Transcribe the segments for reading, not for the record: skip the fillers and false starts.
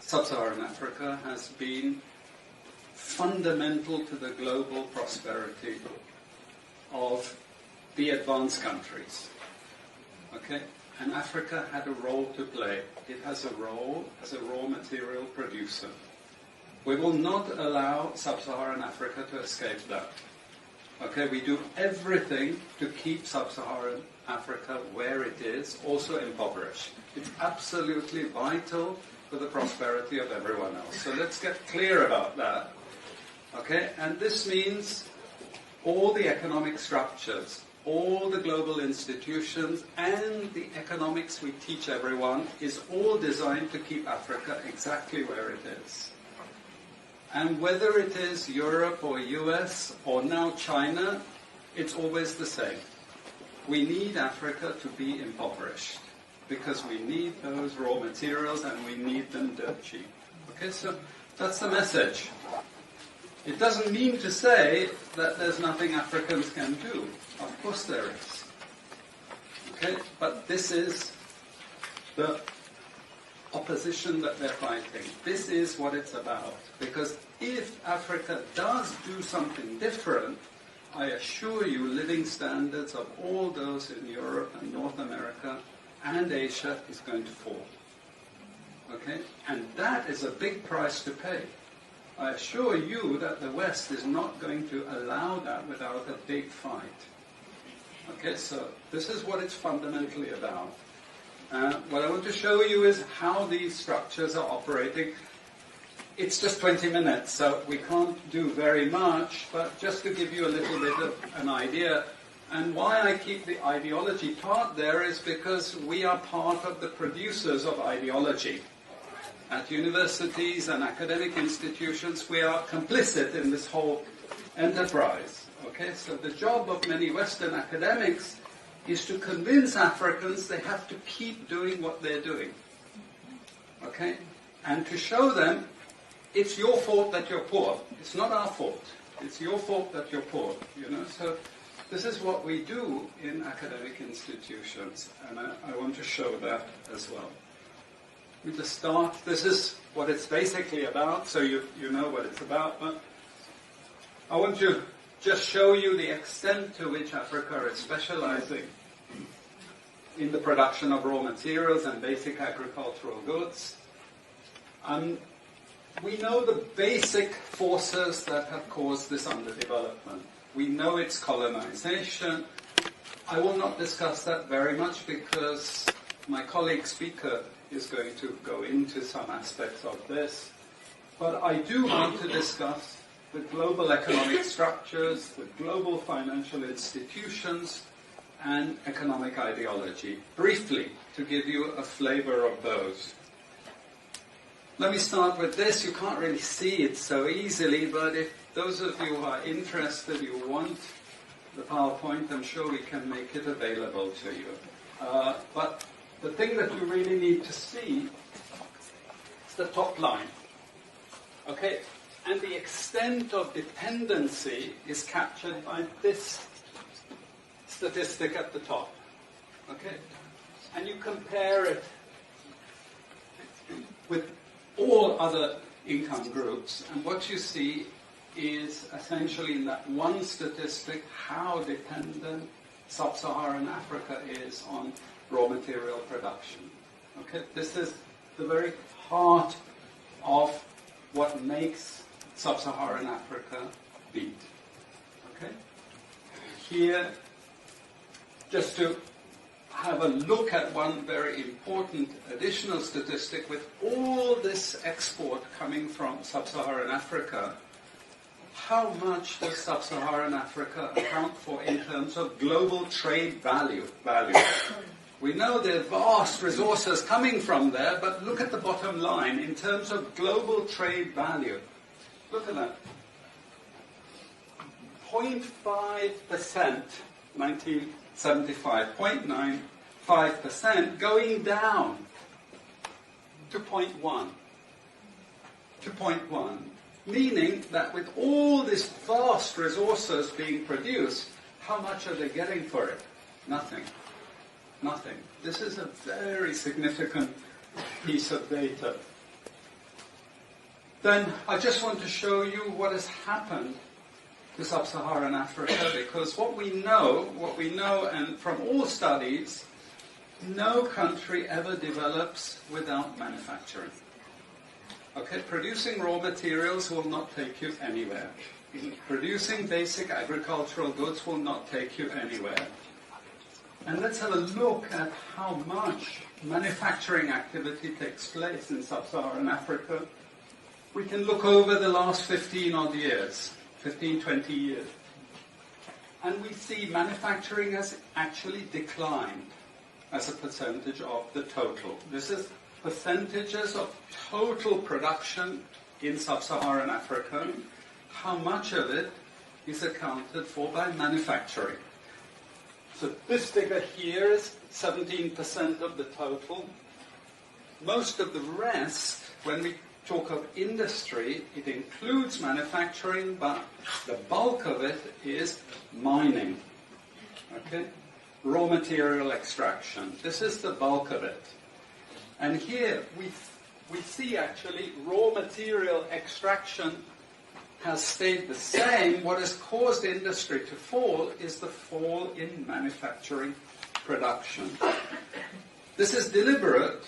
Sub-Saharan Africa has been fundamental to the global prosperity of the advanced countries. Okay? And Africa had a role to play. It has a role as a raw material producer. We will not allow Sub-Saharan Africa to escape that. Okay, we do everything to keep Sub-Saharan Africa where it is, also impoverished. It's absolutely vital for the prosperity of everyone else. So let's get clear about that. Okay, and this means all the economic structures, all the global institutions, and the economics we teach everyone is all designed to keep Africa exactly where it is. And whether it is Europe or US or now China, it's always the same. We need Africa to be impoverished because we need those raw materials and we need them dirt cheap. Okay, so that's the message. It doesn't mean to say that there's nothing Africans can do. Of course there is. Okay, but this is the opposition that they're fighting. This is what it's about. Because if Africa does do something different, I assure you living standards of all those in Europe and North America and Asia is going to fall. Okay? And that is a big price to pay. I assure you that the West is not going to allow that without a big fight. Okay, so this is what it's fundamentally about. What I want to show you is how these structures are operating. It's just 20 minutes, so we can't do very much, but just to give you a little bit of an idea. And why I keep the ideology part there is because we are part of the producers of ideology. At universities and academic institutions, we are complicit in this whole enterprise. Okay, so the job of many Western academics is to convince Africans they have to keep doing what they're doing. Okay? And to show them it's your fault that you're poor. It's not our fault. It's your fault that you're poor. You know? So this is what we do in academic institutions, and I want to show that as well. We just start. This is what it's basically about, so you know what it's about. But I want to just show you the extent to which Africa is specializing in the production of raw materials and basic agricultural goods. We know the basic forces that have caused this underdevelopment. We know it's colonization. I will not discuss that very much because my colleague speaker is going to go into some aspects of this. But I do want to discuss the global economic structures, the global financial institutions, and economic ideology, briefly, to give you a flavor of those. Let me start with this. You can't really see it so easily, but if those of you who are interested, you want the PowerPoint, I'm sure we can make it available to you. But the thing that you really need to see is the top line. Okay? And the extent of dependency is captured by this statistic at the top. Okay? And you compare it with all other income groups, and what you see is essentially in that one statistic how dependent Sub-Saharan Africa is on raw material production. Okay? This is the very heart of what makes Sub-Saharan Africa beat. Okay? Here, just to have a look at one very important additional statistic, with all this export coming from Sub-Saharan Africa, how much does Sub-Saharan Africa account for in terms of global trade value? We know there are vast resources coming from there, but look at the bottom line in terms of global trade value. Look at that. 0.5%, 1975, 0.95%, going down to 0.1. To 0.1. Meaning that with all these vast resources being produced, how much are they getting for it? Nothing. Nothing. This is a very significant piece of data. Then I just want to show you what has happened to sub-Saharan Africa, because what we know, and from all studies, no country ever develops without manufacturing. Okay, producing raw materials will not take you anywhere. Producing basic agricultural goods will not take you anywhere. And let's have a look at how much manufacturing activity takes place in sub-Saharan Africa. We can look over the last 15 years. 20 years. And we see manufacturing has actually declined as a percentage of the total. This is percentages of total production in sub-Saharan Africa. How much of it is accounted for by manufacturing? So this figure here is 17% of the total. Most of the rest, when we talk of industry, it includes manufacturing, but the bulk of it is mining. Okay? Raw material extraction. This is the bulk of it. And here we see actually raw material extraction has stayed the same. What has caused industry to fall is the fall in manufacturing production. This is deliberate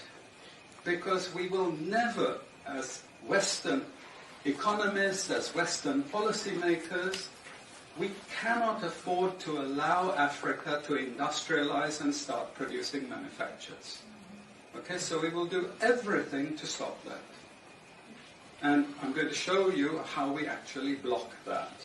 because we will never, as Western economists, as Western policymakers, we cannot afford to allow Africa to industrialize and start producing manufactures. Okay, so we will do everything to stop that. And I'm going to show you how we actually block that.